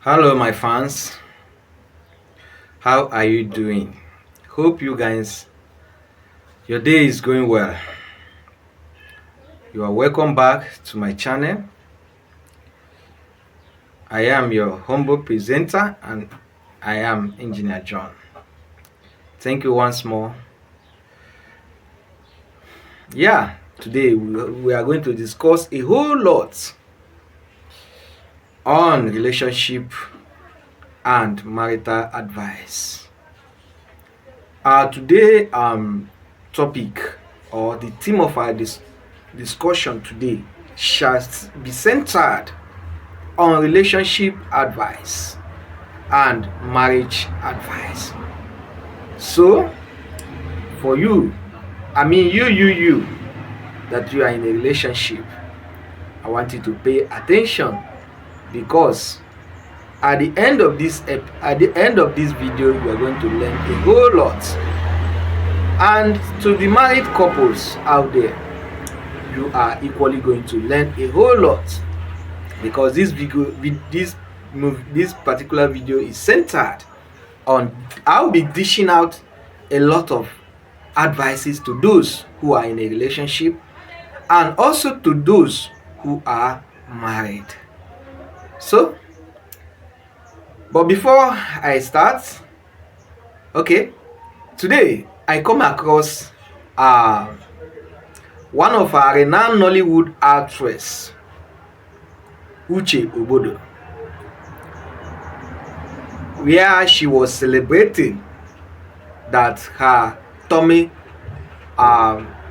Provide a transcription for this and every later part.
Hello, my fans. How are you doing? Hope you guys, your day is going well. You are welcome back to my channel. I am your humble presenter and I am Engineer John. Thank you once more. Yeah, today we are going to discuss a whole lot on relationship and marital advice. Today topic or the theme of our discussion today shall be centered on relationship advice and marriage advice. So, for you, you that you are in a relationship, I want you to pay attention because at the end of this video, you are going to learn a whole lot. And to the married couples out there, you are equally going to learn a whole lot because this particular video is centered on. I'll be dishing out a lot of advices to those who are in a relationship and also to those who are married. So, but before I start, okay, today I come across one of our renowned Nollywood actress, Uche Ogbodo, where she was celebrating that her tummy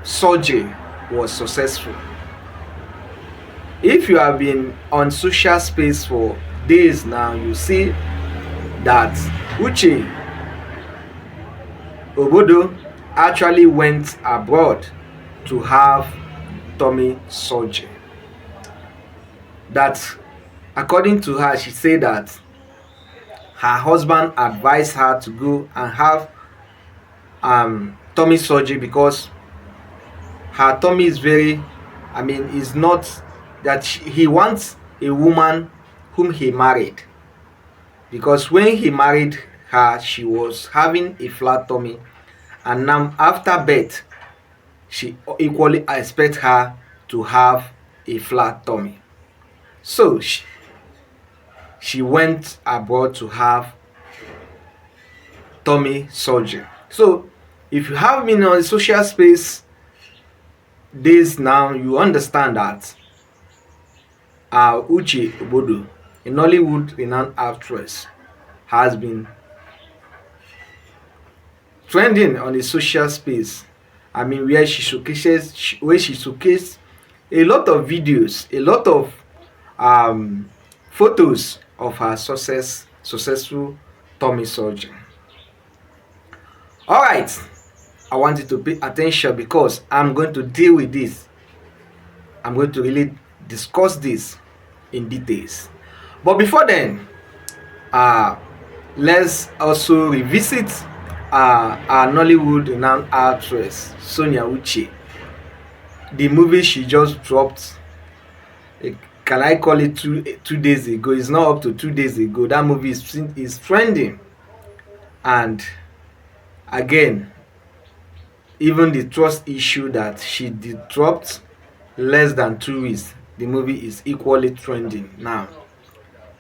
surgery was successful. If you have been on social space for days now, you see that Uche Ogbodo actually went abroad to have tummy surgery. That, according to her, she said that her husband advised her to go and have tummy surgery because her tummy is is not that he wants a woman whom he married, because when he married her she was having a flat tummy, and now after birth she equally expect her to have a flat tummy. So she went abroad to have tummy surgery. So if you have been on the social space days now, you understand that Uche Ogbodo, a Nollywood renowned actress, has been trending on the social space. Where she showcased a lot of videos, a lot of photos of her successful tummy surgery. All right, I want you to pay attention because I'm going to deal with this. I'm going to really discuss this in details. But before then, let's also revisit our Nollywood renowned actress Sonia Uche. The movie she just dropped, can I call it two days ago? It's not up to 2 days ago. That movie is trending, and again, even the trust issue that she did dropped less than 2 weeks, the movie is equally trending now.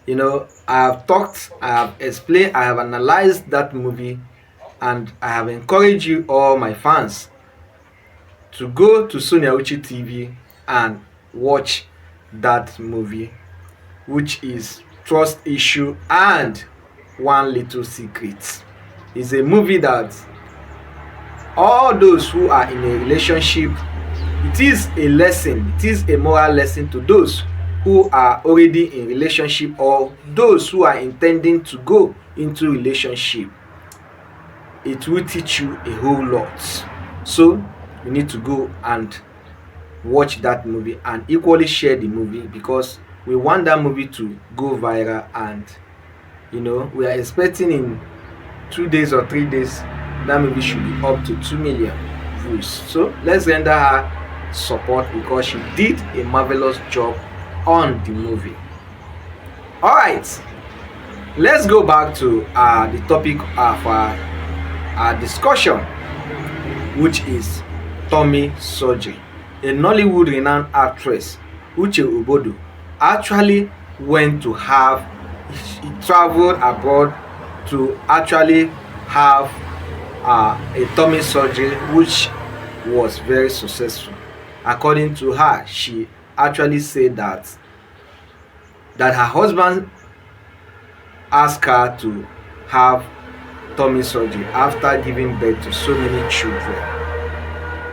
I have talked, I have explained, I have analyzed that movie, and I have encouraged you, all my fans, to go to Sonia Uche TV and watch that movie, which is Trust Issue and One Little Secret. It's a movie that all those who are in a relationship, it is a lesson, it is a moral lesson to those who are already in relationship or those who are intending to go into relationship. It will teach you a whole lot. So you need to go and watch that movie and equally share the movie, because we want that movie to go viral, and we are expecting in 2 days or 3 days that movie should be up to 2 million views. So let's render her support because she did a marvelous job on the movie. All right, Let's go back to the topic of our discussion, which is tummy surgery. A Nollywood renowned actress, Uche Ogbodo, actually went to have, she traveled abroad to actually have a tummy surgery, which was very successful. According to her, she actually said that her husband asked her to have tummy surgery after giving birth to so many children,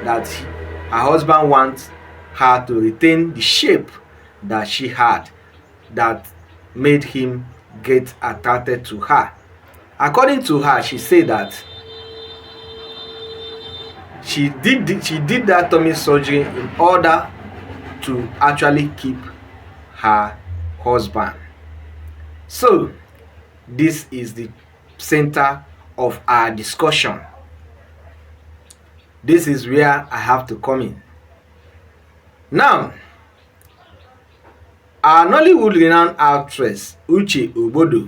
that her husband wants her to retain the shape that she had, that made him get attracted to her. According to her, she said that she did that tummy surgery in order to actually keep her husband. So this is the center of our discussion. This is where I have to come in. Now, our Nollywood renowned actress Uche Ogbodo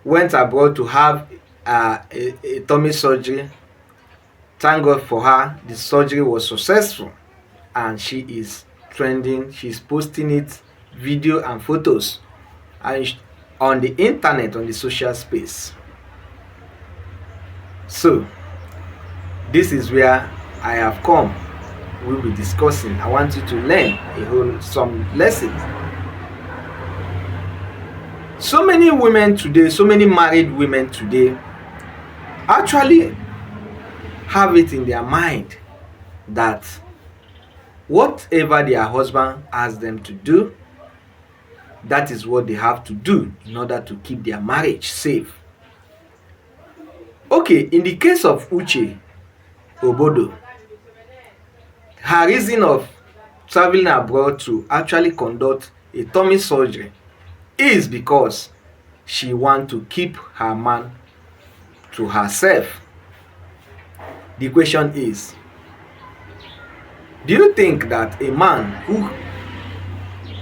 went abroad to have a tummy surgery. Thank God for her, the surgery was successful and she is trending. She's posting it, video and photos, and on the internet, on the social space. So this is where I have come. We'll be discussing. I want you to learn some lessons. So many women today, so many married women today actually have it in their mind that whatever their husband asks them to do, that is what they have to do in order to keep their marriage safe. Okay, in the case of Uche Ogbodo, her reason of traveling abroad to actually conduct a tummy surgery is because she wants to keep her man to herself. The question is, do you think that a man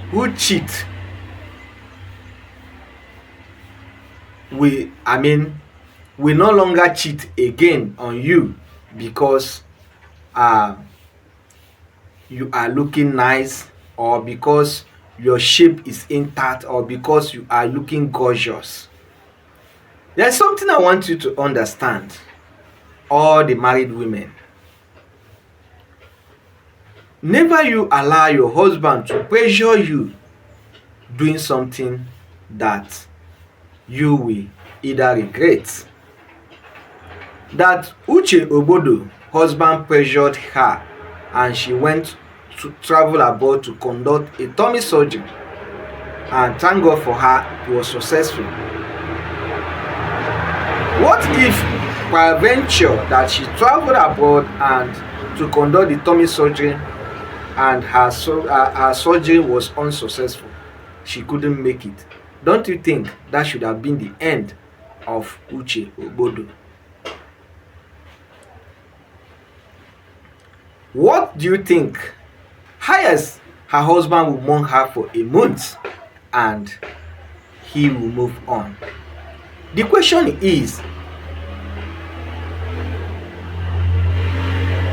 who cheats will no longer cheat again on you because you are looking nice, or because your shape is intact, or because you are looking gorgeous? There's something I want you to understand, all the married women. Never you allow your husband to pressure you doing something that you will either regret. That Uche Ogbodo husband pressured her and she went to travel abroad to conduct a tummy surgery, and thank God for her, it was successful. What if peradventure that she traveled abroad and to conduct the tummy surgery and her surgery was unsuccessful, she couldn't make it? Don't you think that should have been the end of Uche Ogbodo? What do you think? Highest, her husband will mourn her for a month and he will move on. The question is,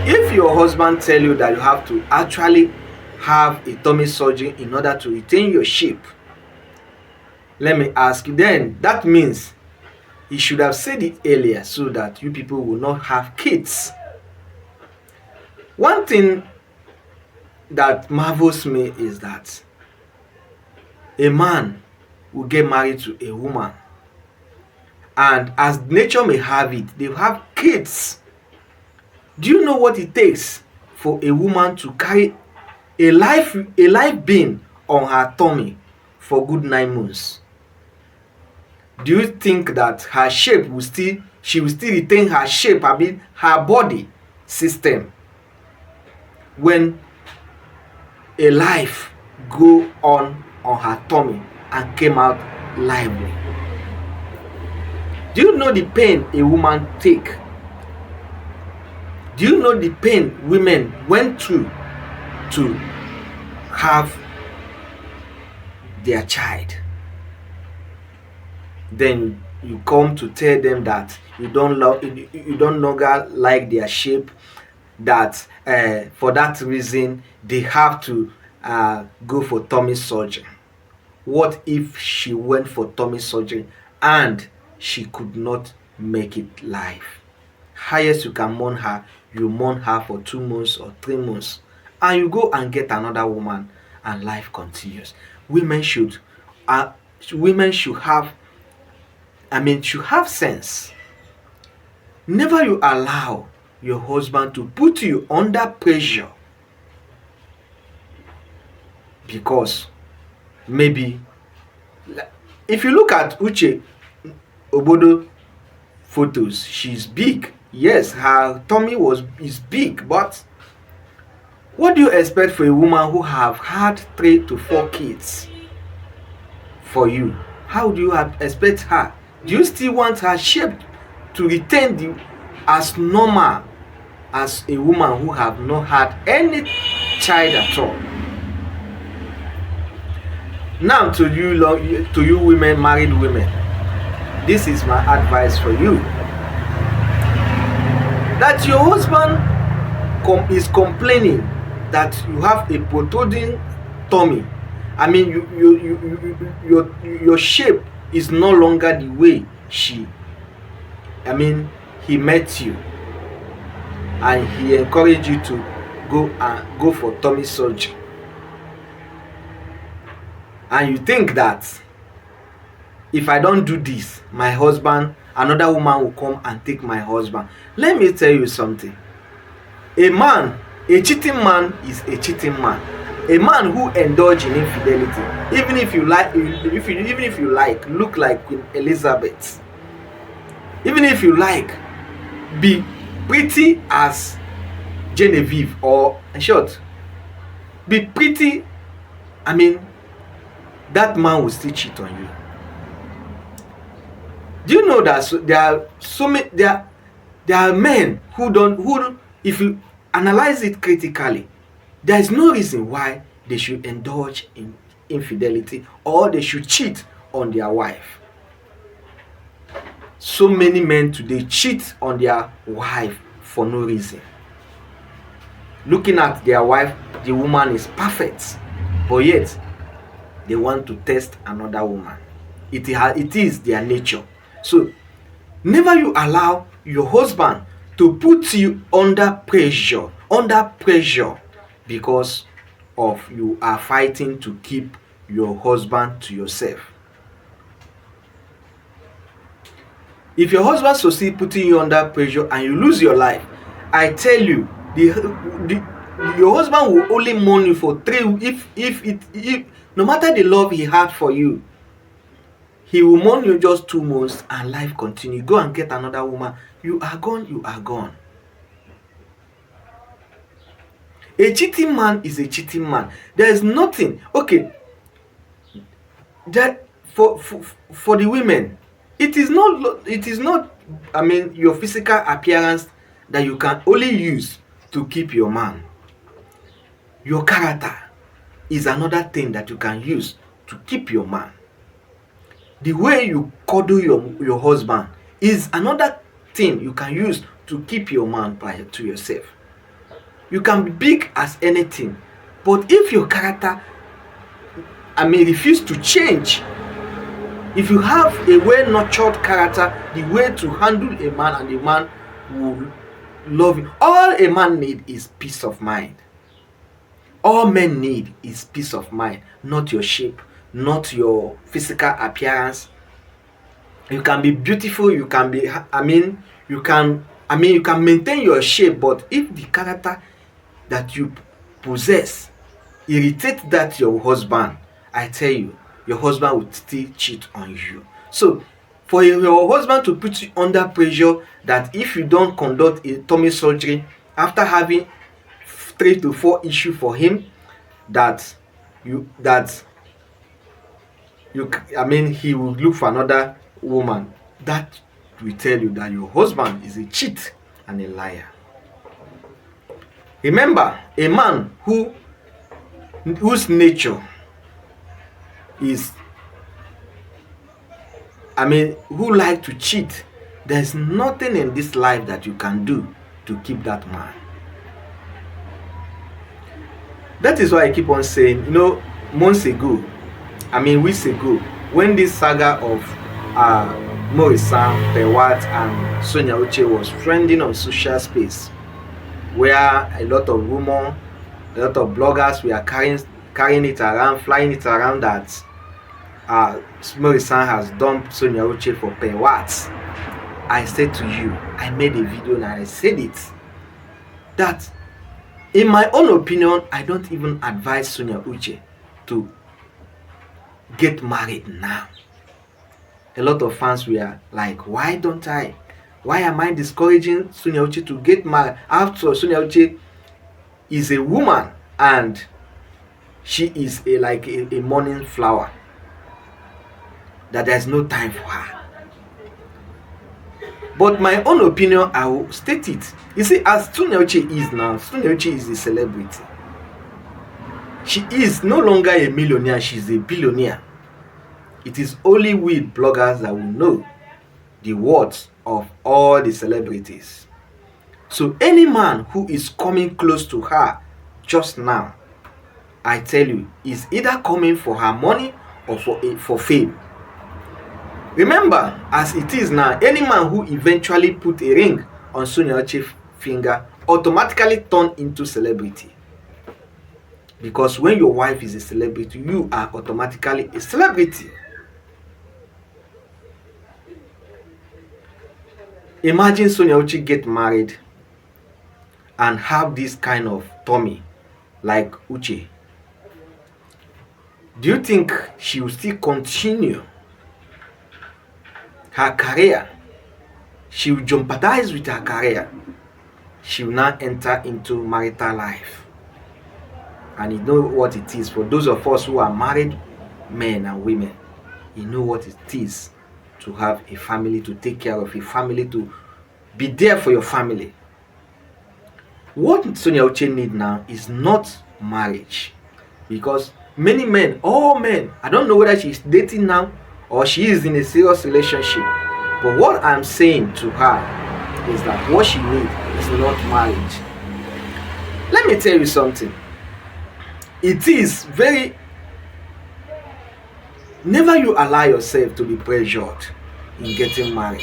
if your husband tell you that you have to actually have a tummy surgery in order to retain your shape, let me ask you, then that means he should have said it earlier so that you people will not have kids. One thing that marvels me is that a man will get married to a woman, and as nature may have it, they have kids. Do you know what it takes for a woman to carry a life being on her tummy for good 9 months? Do you think that her shape she will still retain her shape, her body system, when a life go on her tummy and came out lively? Do you know the pain a woman take? Do you know the pain women went through to have their child? then you come to tell them that you don't longer like their shape, that for that reason they have to go for tummy surgery. What if she went for tummy surgery and she could not make it live? Highest you can mourn her, you mourn her for 2 months or 3 months, and you go and get another woman, and life continues. Women should uh, women should have, should have sense. Never you allow your husband to put you under pressure because maybe, if you look at Uche Ogbodo photos, she's big. Yes, her tummy is big, but what do you expect for a woman who have had 3 to 4 kids for you? How do you expect her? Do you still want her shape to retain as normal as a woman who have not had any child at all? Now to you women, married women, this is my advice for you. That your husband is complaining that you have a protruding tummy. Your shape is no longer the way he met you, and he encouraged you to go for tummy surgery, and you think that if I don't do this, my husband, another woman will come and take my husband. Let me tell you something. A cheating man is a cheating man. A man who indulge in infidelity, even if you like, look like Queen Elizabeth, even if you like, be pretty as Genevieve, or in short, be pretty, that man will still cheat on you. Do you know that there are men who, if you analyze it critically, there is no reason why they should indulge in infidelity or they should cheat on their wife. So many men today cheat on their wife for no reason. Looking at their wife, the woman is perfect, but yet they want to test another woman. It is their nature. So never you allow your husband to put you under pressure because of you are fighting to keep your husband to yourself. If your husband succeed putting you under pressure and you lose your life, I tell you, your husband will only mourn you for 3. If no matter the love he had for you, he will mourn you just 2 months and life continue. Go and get another woman. You are gone. A cheating man is a cheating man. There is nothing. Okay. That for the women, it is not your physical appearance that you can only use to keep your man. Your character is another thing that you can use to keep your man. The way you cuddle your husband is another thing you can use to keep your man to yourself. You can be big as anything, but if your character refuse to change, if you have a well-nurtured character, the way to handle a man, and the man will love you. All a man need is peace of mind. All men need is peace of mind, not your shape, not your physical appearance. You can be beautiful, you can be you can maintain your shape, but if the character that you possess irritate that your husband, I tell you, your husband will still cheat on you. So for your husband to put you under pressure that if you don't conduct a tummy surgery after having 3 to 4 issues for him, he will look for another woman, that will tell you that your husband is a cheat and a liar. Remember, a man whose nature is who like to cheat, there's nothing in this life that you can do to keep that man. That is why I keep on saying, weeks ago, when this saga of Maurice, Pewat, and Sonia Uche was trending on social space, where a lot of rumor, a lot of bloggers were carrying it around, flying it around that Maurice has dumped Sonia Uche for Pewat. I said to you, I made a video and I said it, that in my own opinion, I don't even advise Sonia Uche to get married now. A lot of fans were like, why am I discouraging Sonia Uche to get married? After all, Sonia Uche is a woman and she is a morning flower, that there's no time for her. But my own opinion, I will state it. You see, as Sonia Uche is now, Sonia Uche is a celebrity. She is no longer a millionaire, she's a billionaire. It is only we bloggers that will know the worth of all the celebrities. So any man who is coming close to her just now, I tell you, is either coming for her money or for fame. Remember, as it is now, any man who eventually put a ring on Sonia Uche's finger automatically turn into celebrity. Because when your wife is a celebrity, you are automatically a celebrity. Imagine Sonia Uche get married and have this kind of tummy like Uche. Do you think she will still continue her career? She will jeopardize with her career. She will now enter into marital life. And you know what it is. For those of us who are married men and women, you know what it is to have a family, to take care of a family, to be there for your family. What Sonia Uche needs now is not marriage. Because many men, all men, I don't know whether she's dating now or she is in a serious relationship. But what I'm saying to her is that what she needs is not marriage. Let me tell you something. It is never you allow yourself to be pressured in getting married.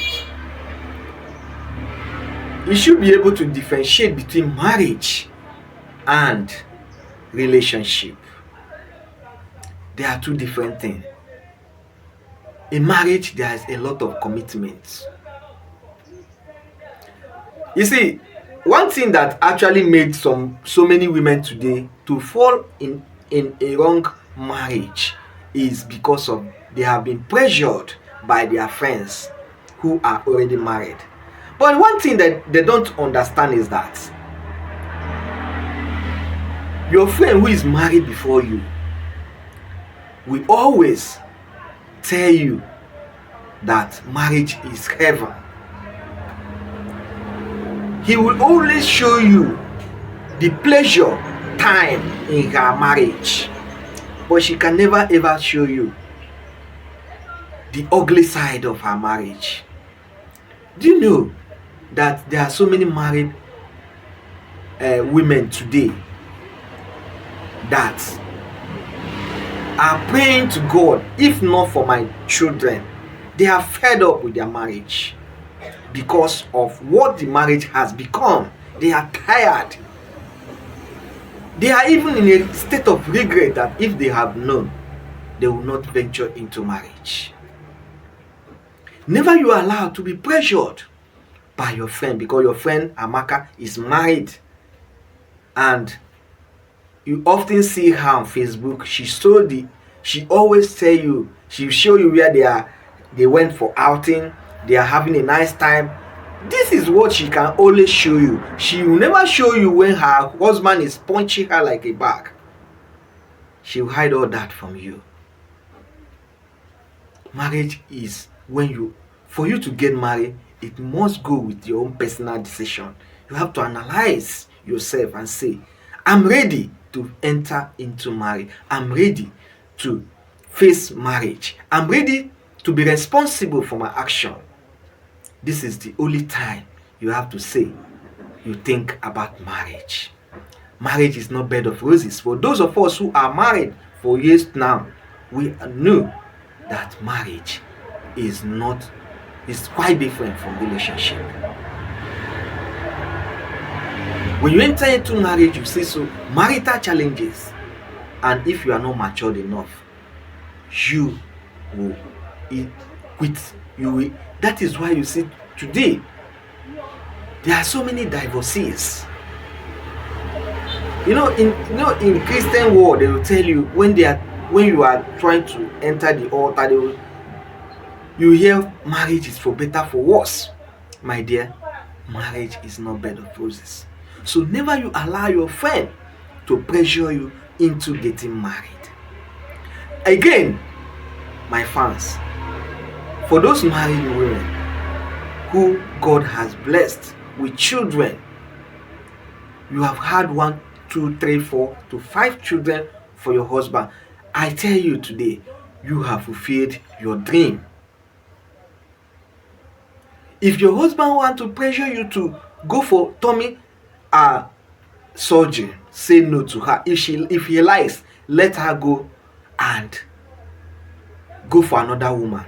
You should be able to differentiate between marriage and relationship. They are two different things. In marriage, there is a lot of commitments. You see, one thing that actually made so many women today to fall in a wrong marriage is because of they have been pressured by their friends who are already married. But one thing that they don't understand is that your friend who is married before you will always tell you that marriage is heaven. He will always show you the pleasure time in her marriage, but she can never ever show you the ugly side of her marriage. Do you know that there are so many married women today that are praying to God, if not for my children, they are fed up with their marriage because of what the marriage has become. They are tired. They are even in a state of regret that if they have known, they will not venture into marriage. Never you are allowed to be pressured by your friend, because your friend Amaka is married and you often see her on Facebook. She always tell you, she'll show you where they went for outing, they are having a nice time. This is what she can always show you. She will never show you when her husband is punching her like a bag. She will hide all that from you. Marriage is for you to get married, it must go with your own personal decision. You have to analyze yourself and say, I'm ready to enter into marriage. I'm ready to face marriage. I'm ready to be responsible for my action, this is the only time you have to say you think about marriage. Marriage is not bed of roses. For those of us who are married for years now, we know that marriage is quite different from relationship. When you enter into marriage, you see so marital challenges, and if you are not matured enough, you will quit. You will. That is why you see today there are so many divorcees. In Christian world, they will tell you when you are trying to enter the altar, you hear marriage is for better for worse. My dear, marriage is not bed of roses. So never you allow your friend to pressure you into getting married. Again, my fans, for those married women who God has blessed with children, you have had 1, 2, 3, 4 to 5 children for your husband. I tell you today, you have fulfilled your dream. If your husband wants to pressure you to go for tummy surgery, say no to her. If he likes, let her go and go for another woman.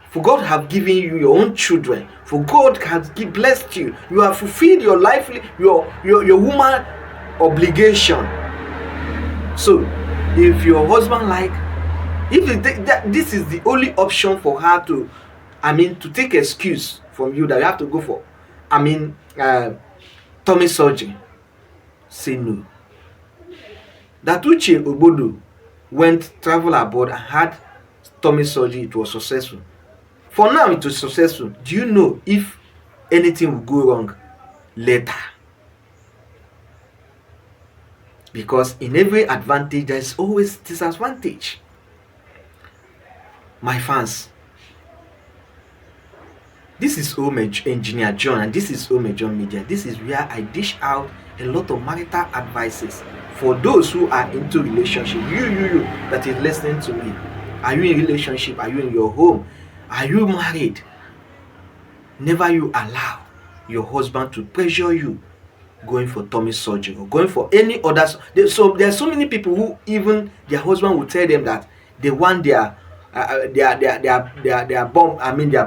For God have given you your own children. For God has blessed you. You have fulfilled your life, your woman obligation. So, if your husband this is the only option for her to take excuse from you that you have to go for, tummy surgery, say no. That Uche Ogbodo travel abroad and had tummy surgery, it was successful. For now, it was successful. Do you know if anything will go wrong later? Because in every advantage, there is always disadvantage. My fans, this is Home Engineer John, and this is Home John Media. This is where I dish out a lot of marital advices for those who are into relationship. You that is listening to me. Are you in relationship? Are you in your home? Are you married? Never you allow your husband to pressure you going for tummy surgery or going for any other. There are so many people who even their husband will tell them that they want their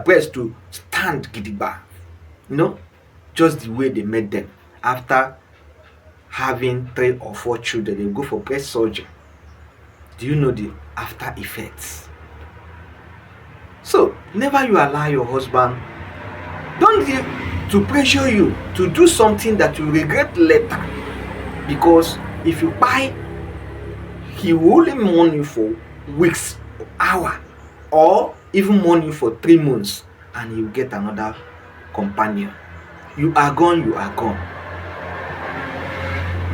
breast to stand gidigba. Just the way they made them. After having 3 or 4 children, they go for breast surgery. Do you know the after effects? So never you allow your husband to pressure you to do something that you regret later, because if you buy, he will only mourn you for weeks, hour, or even mourn you for 3 months, and you get another companion. You are gone. You are gone.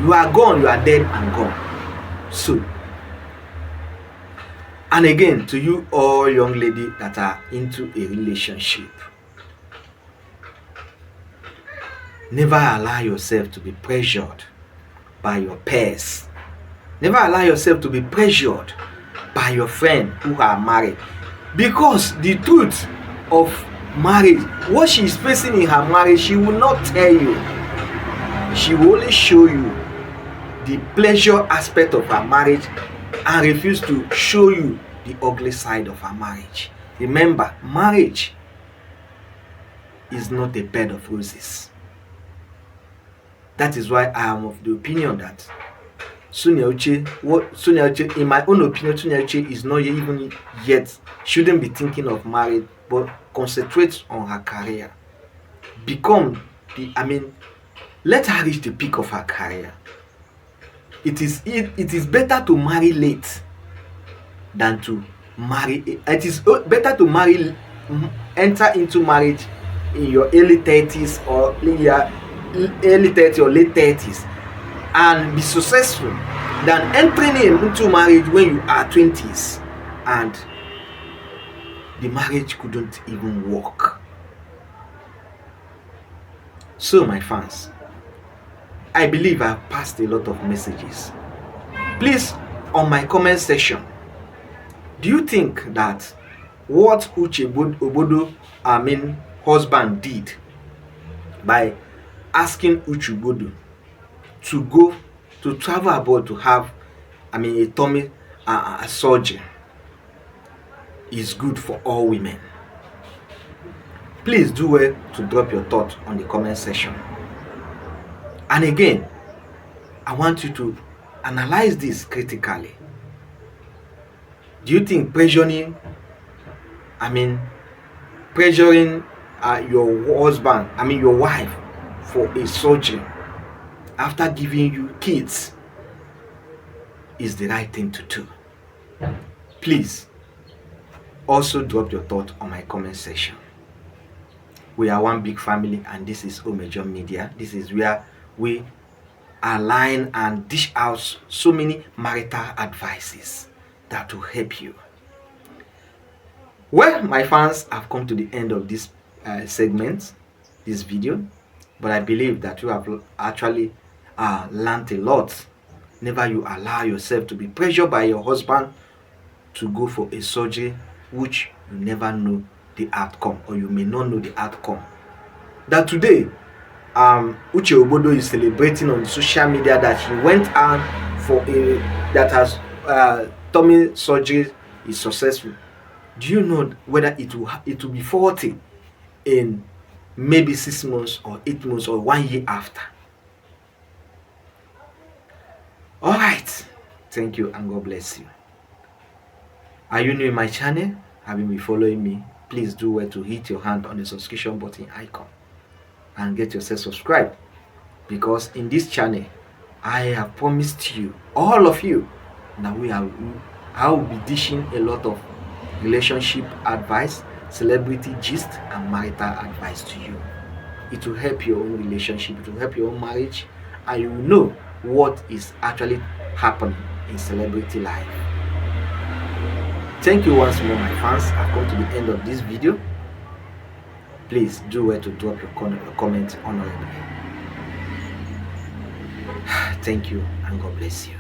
You are gone. You are dead and gone. So, and again, to you all young ladies that are into a relationship, never allow yourself to be pressured by your peers. Never allow yourself to be pressured by your friend who are married. Because the truth of marriage, what she is facing in her marriage, she will not tell you. She will only show you the pleasure aspect of her marriage and refuse to show you the ugly side of her marriage. Remember, marriage is not a bed of roses. That is why I am of the opinion that Sonia Uche, in my own opinion, Sonia Uche is not even yet, shouldn't be thinking of marriage, but concentrate on her career. Let her reach the peak of her career. It is better to marry late than to marry. It is better to enter into marriage in your early 30s or early 30s or late 30s and be successful than entering into marriage when you are 20s and the marriage couldn't even work. So my fans, I believe I've passed a lot of messages. Please, on my comment section, do you think that what Uche Ogbodo, husband did by asking Uche Ogbodo to go to travel abroad to have a tummy surgery is good for all women. Please do well to drop your thoughts on the comment section. And again, I want you to analyze this critically. Do you think pressuring your husband, your wife, for a surgery after giving you kids is the right thing to do? Please also drop your thoughts on my comment section. We are one big family, and this is Ogbodo Media. This is where we align and dish out so many marital advices that will help you. Well, my fans, have come to the end of this segment, this video, but I believe that you have actually learned a lot. Never you allow yourself to be pressured by your husband to go for a surgery which you never know the outcome, or you may not know the outcome. That today, Uche Ogbodo is celebrating on social media that he went out for tummy surgery is successful. Do you know whether it will be 40 in maybe 6 months or 8 months or 1 year after? All right, thank you and God bless you. Are you new in my channel? Have you been following me? Please do well to hit your hand on the subscription button icon and get yourself subscribed, because in this channel I have promised you, all of you, that I will be dishing a lot of relationship advice, celebrity gist, and marital advice to you. It will help your own relationship, it will help your own marriage, and you will know what is actually happening in celebrity life. Thank you once more, my fans. I've come to the end of this video. Please do well to drop your comment honorably. Thank you and God bless you.